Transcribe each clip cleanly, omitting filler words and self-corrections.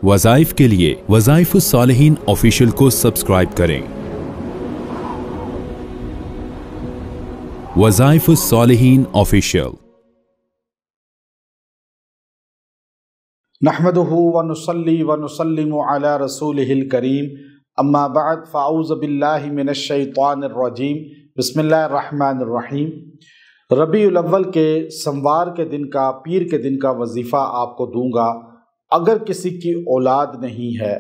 وظائف کے لیے وظائف الصالحین آفیشیل کو سبسکرائب کریں۔ وظائف الصالحین آفیشیل۔ نحمده ونصلي ونسلم على رسوله الكريم اما بعد فاعوذ باللہ من الشیطان الرجیم بسم اللہ الرحمن الرحیم۔ ربیع الاول کے سموار کے دن کا پیر کے دن کا وظیفہ آپ کو دوں گا۔ اگر کسی کی اولاد نہیں ہے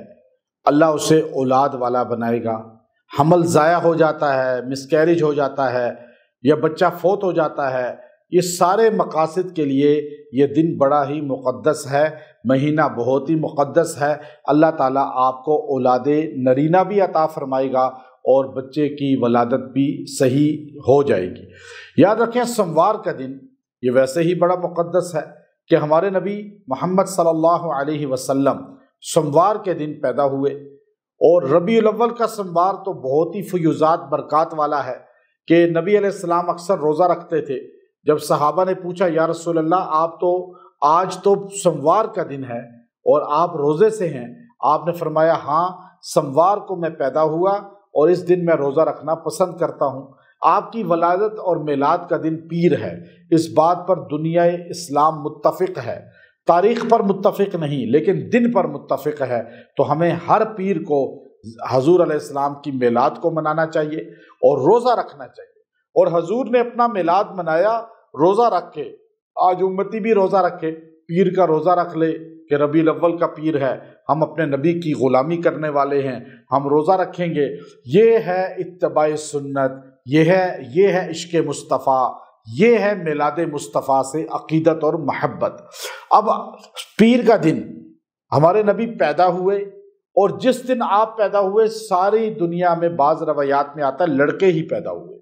اللہ اسے اولاد والا بنائے گا۔ حمل ضائع ہو جاتا ہے، مسکیریج ہو جاتا ہے یا بچہ فوت ہو جاتا ہے، یہ سارے مقاصد کے لیے یہ دن بڑا ہی مقدس ہے، مہینہ بہت ہی مقدس ہے۔ اللہ تعالیٰ آپ کو اولاد نرینہ بھی عطا فرمائے گا اور بچے کی ولادت بھی صحیح ہو جائے گی۔ یاد رکھیں سموار کا دن یہ ویسے ہی بڑا مقدس ہے کہ ہمارے نبی محمد صلی اللہ علیہ وسلم سموار کے دن پیدا ہوئے، اور ربیع الاول کا سموار تو بہت ہی فیوزات برکات والا ہے کہ نبی علیہ السلام اکثر روزہ رکھتے تھے۔ جب صحابہ نے پوچھا یا رسول اللہ آپ تو آج تو سموار کا دن ہے اور آپ روزے سے ہیں، آپ نے فرمایا ہاں سموار کو میں پیدا ہوا اور اس دن میں روزہ رکھنا پسند کرتا ہوں۔ آپ کی ولادت اور میلاد کا دن پیر ہے، اس بات پر دنیا اسلام متفق ہے، تاریخ پر متفق نہیں لیکن دن پر متفق ہے۔ تو ہمیں ہر پیر کو حضور علیہ السلام کی میلاد کو منانا چاہیے اور روزہ رکھنا چاہیے۔ اور حضور نے اپنا میلاد منایا روزہ رکھ کے، آج امتی بھی روزہ رکھے، پیر کا روزہ رکھ لے کہ ربیع الاول کا پیر ہے، ہم اپنے نبی کی غلامی کرنے والے ہیں، ہم روزہ رکھیں گے۔ یہ ہے اتباع سنت، یہ ہے عشق مصطفیٰ، یہ ہے میلاد مصطفیٰ سے عقیدت اور محبت۔ اب پیر کا دن ہمارے نبی پیدا ہوئے، اور جس دن آپ پیدا ہوئے ساری دنیا میں بعض روایات میں آتا ہے لڑکے ہی پیدا ہوئے۔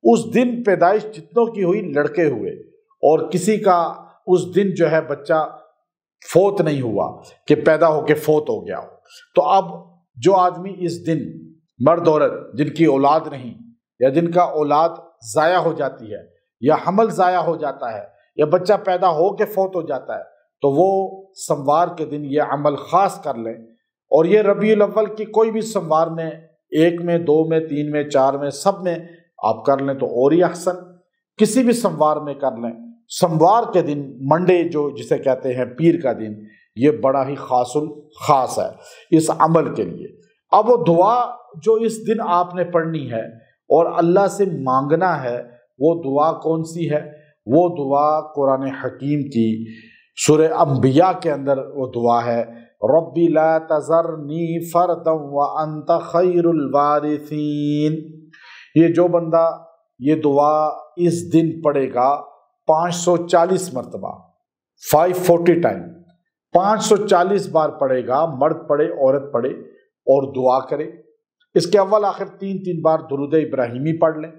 اس دن پیدائش جتنوں کی ہوئی لڑکے ہوئے، اور کسی کا اس دن جو ہے بچہ فوت نہیں ہوا کہ پیدا ہو کے فوت ہو گیا ہو۔ تو اب جو آدمی اس دن مرد عورت جن کی اولاد نہیں، یا جن کا اولاد ضائع ہو جاتی ہے، یا حمل ضائع ہو جاتا ہے، یا بچہ پیدا ہو کے فوت ہو جاتا ہے، تو وہ سموار کے دن یہ عمل خاص کر لیں۔ اور یہ ربیع الاول کی کوئی بھی سموار میں، 1 میں 2 میں 3 میں 4 میں سب میں آپ کر لیں تو اور ہی احسن، کسی بھی سموار میں کر لیں۔ سموار کے دن منڈے جو جسے کہتے ہیں پیر کا دن، یہ بڑا ہی خاص ہے اس عمل کے لیے۔ اب وہ دعا جو اس دن آپ نے پڑھنی ہے اور اللہ سے مانگنا ہے، وہ دعا کون سی ہے؟ وہ دعا قرآن حکیم کی سورہ انبیاء کے اندر وہ دعا ہے، ربی لا تذرنی فردا وانت خیر الوارثین۔ یہ جو بندہ یہ دعا اس دن پڑھے گا 540 مرتبہ، 540 ٹائم، 540 بار پڑھے گا، مرد پڑھے عورت پڑھے، اور دعا کرے۔ اس کے اول آخر 3 بار درود ابراہیمی پڑھ لیں،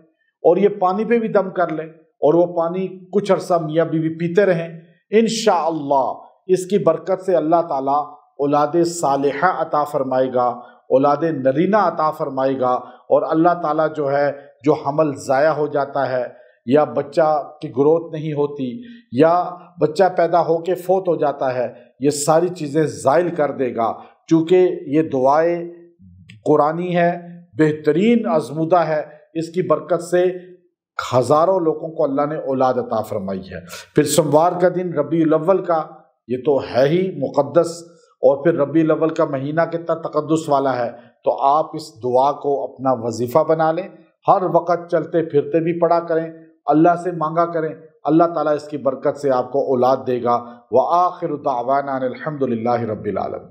اور یہ پانی پہ بھی دم کر لیں، اور وہ پانی کچھ عرصہ میاں بیوی پیتے رہیں۔ انشاءاللہ اس کی برکت سے اللہ تعالیٰ اولاد صالحہ عطا فرمائے گا، اولاد نرینہ عطا فرمائے گا، اور اللہ تعالیٰ جو ہے جو حمل ضائع ہو جاتا ہے، یا بچہ کی گروتھ نہیں ہوتی، یا بچہ پیدا ہو کے فوت ہو جاتا ہے، یہ ساری چیزیں زائل کر دے گا۔ چونکہ یہ دعائیں قرآنی ہے، بہترین آزمودہ ہے، اس کی برکت سے ہزاروں لوگوں کو اللہ نے اولاد عطا فرمائی ہے۔ پھر سموار کا دن ربیع الاول کا یہ تو ہے ہی مقدس، اور پھر ربیع الاول کا مہینہ کتنا تقدس والا ہے، تو آپ اس دعا کو اپنا وظیفہ بنا لیں، ہر وقت چلتے پھرتے بھی پڑھا کریں، اللہ سے مانگا کریں، اللہ تعالیٰ اس کی برکت سے آپ کو اولاد دے گا۔ وآخر دعوانا ان الحمد للہ رب العالمین۔